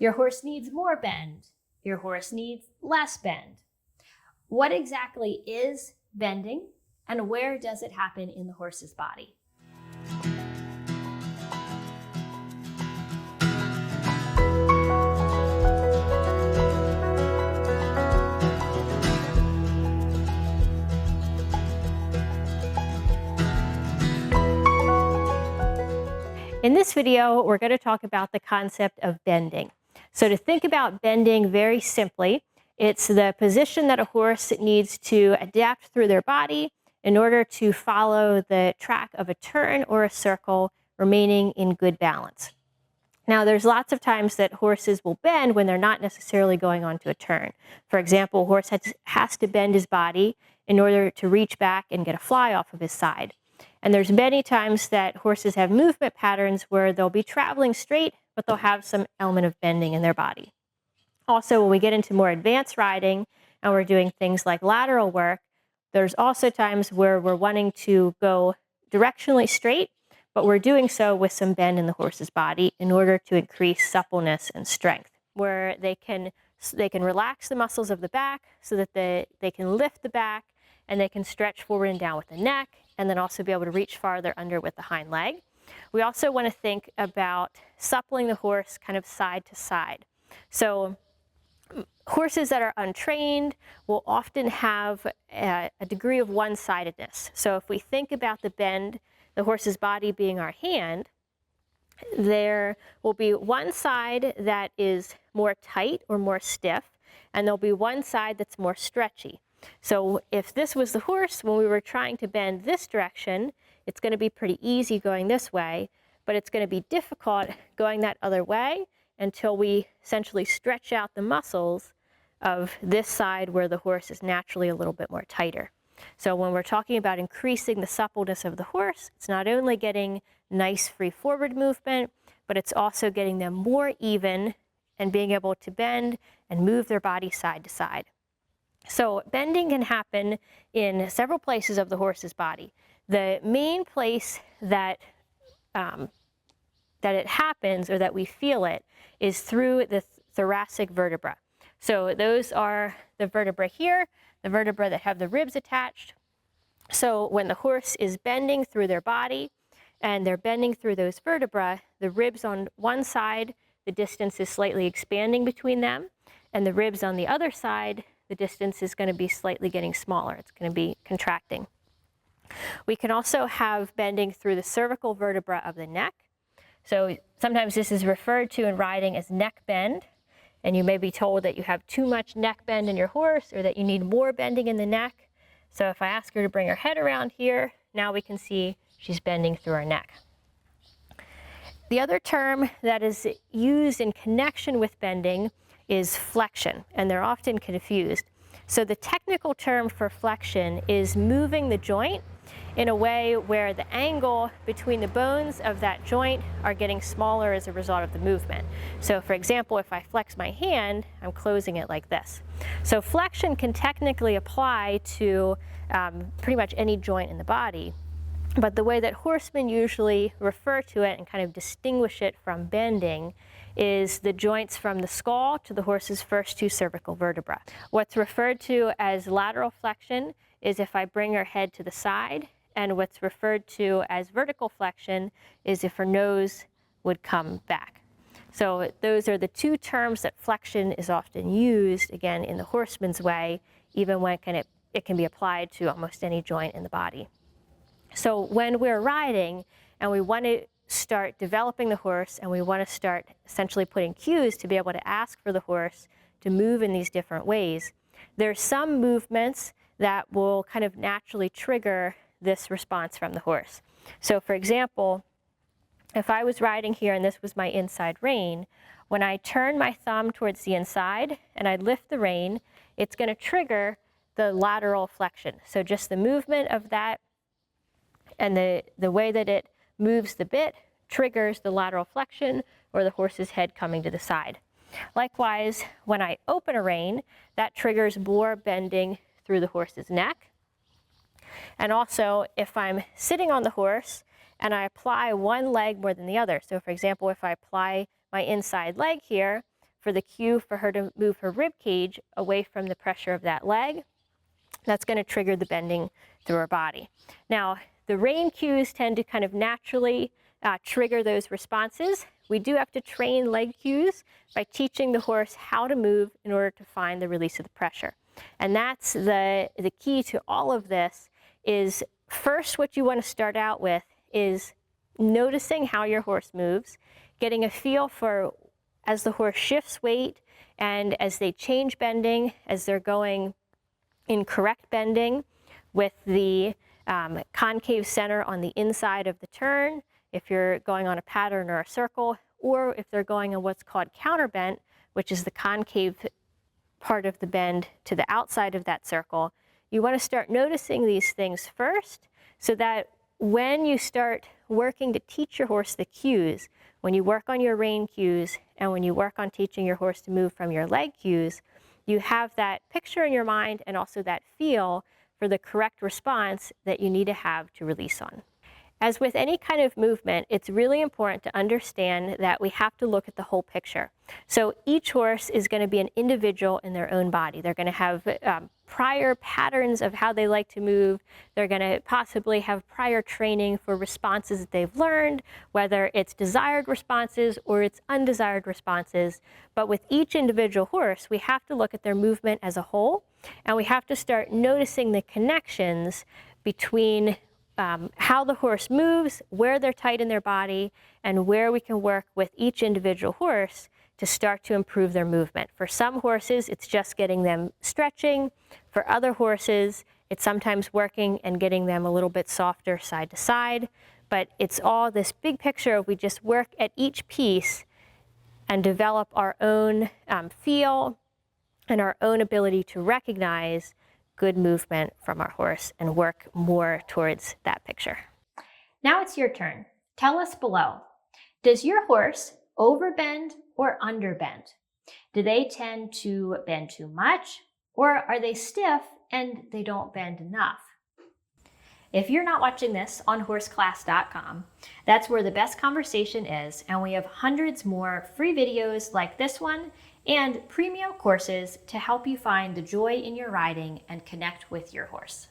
Your horse needs more bend. Your horse needs less bend. What exactly is bending, and where does it happen in the horse's body? In this video, we're going to talk about the concept of bending. So to think about bending very simply, it's the position that a horse needs to adapt through their body in order to follow the track of a turn or a circle, remaining in good balance. Now, there's lots of times that horses will bend when they're not necessarily going onto a turn. For example, a horse has to bend his body in order to reach back and get a fly off of his side. And there's many times that horses have movement patterns where they'll be traveling straight, but they'll have some element of bending in their body. Also, when we get into more advanced riding and we're doing things like lateral work, there's also times where we're wanting to go directionally straight, but we're doing so with some bend in the horse's body in order to increase suppleness and strength, where they can relax the muscles of the back so that they can lift the back and they can stretch forward and down with the neck, and then also be able to reach farther under with the hind leg. We also want to think about suppling the horse kind of side to side. So horses that are untrained will often have a degree of one-sidedness. So if we think about the bend, the horse's body being our hand, there will be one side that is more tight or more stiff, and there'll be one side that's more stretchy. So if this was the horse, when we were trying to bend this direction, it's going to be pretty easy going this way, but it's going to be difficult going that other way until we essentially stretch out the muscles of this side where the horse is naturally a little bit more tighter. So when we're talking about increasing the suppleness of the horse, it's not only getting nice free forward movement, but it's also getting them more even and being able to bend and move their body side to side. So bending can happen in several places of the horse's body. The main place that it happens, or that we feel it, is through the thoracic vertebra. So those are the vertebrae here, the vertebrae that have the ribs attached. So when the horse is bending through their body and they're bending through those vertebrae, the ribs on one side, the distance is slightly expanding between them, and the ribs on the other side, the distance is going to be slightly getting smaller. It's going to be contracting. We can also have bending through the cervical vertebra of the neck. So sometimes this is referred to in riding as neck bend, and you may be told that you have too much neck bend in your horse or that you need more bending in the neck. So if I ask her to bring her head around here, now we can see she's bending through her neck. The other term that is used in connection with bending is flexion, and they're often confused. So the technical term for flexion is moving the joint in a way where the angle between the bones of that joint are getting smaller as a result of the movement. So for example, if I flex my hand, I'm closing it like this. So flexion can technically apply to pretty much any joint in the body. But the way that horsemen usually refer to it and kind of distinguish it from bending is the joints from the skull to the horse's first two cervical vertebrae. What's referred to as lateral flexion is if I bring her head to the side, and what's referred to as vertical flexion is if her nose would come back. So those are the two terms that flexion is often used, again, in the horseman's way, even when it can be applied to almost any joint in the body. So when we're riding and we want to start developing the horse and we want to start essentially putting cues to be able to ask for the horse to move in these different ways, there's some movements that will kind of naturally trigger this response from the horse. So for example, if I was riding here and this was my inside rein, when I turn my thumb towards the inside and I lift the rein, it's going to trigger the lateral flexion. So just the movement of that and the way that it moves the bit triggers the lateral flexion or the horse's head coming to the side. Likewise, when I open a rein, that triggers more bending through the horse's neck. And also, if I'm sitting on the horse and I apply one leg more than the other, so for example, if I apply my inside leg here, for the cue for her to move her rib cage away from the pressure of that leg. That's going to trigger the bending through her body. Now, the rein cues tend to kind of naturally trigger those responses. We do have to train leg cues by teaching the horse how to move in order to find the release of the pressure. And that's the key to all of this is first what you want to start out with is noticing how your horse moves, getting a feel for as the horse shifts weight and as they change bending, as they're going in correct bending with the concave center on the inside of the turn, if you're going on a pattern or a circle, or if they're going on what's called counterbent, which is the concave part of the bend to the outside of that circle. You want to start noticing these things first so that when you start working to teach your horse the cues, when you work on your rein cues and when you work on teaching your horse to move from your leg cues, you have that picture in your mind and also that feel for the correct response that you need to have to release on. As with any kind of movement, it's really important to understand that we have to look at the whole picture. So each horse is going to be an individual in their own body. They're going to have prior patterns of how they like to move. They're going to possibly have prior training for responses that they've learned, whether it's desired responses or it's undesired responses. But with each individual horse, we have to look at their movement as a whole, and we have to start noticing the connections between how the horse moves, where they're tight in their body, and where we can work with each individual horse to start to improve their movement. For some horses, it's just getting them stretching. For other horses, it's sometimes working and getting them a little bit softer side to side. But it's all this big picture of we just work at each piece and develop our own feel and our own ability to recognize good movement from our horse and work more towards that picture. Now it's your turn. Tell us below, does your horse overbend or underbend? Do they tend to bend too much, or are they stiff and they don't bend enough? If you're not watching this on horseclass.com, that's where the best conversation is, and we have hundreds more free videos like this one and premium courses to help you find the joy in your riding and connect with your horse.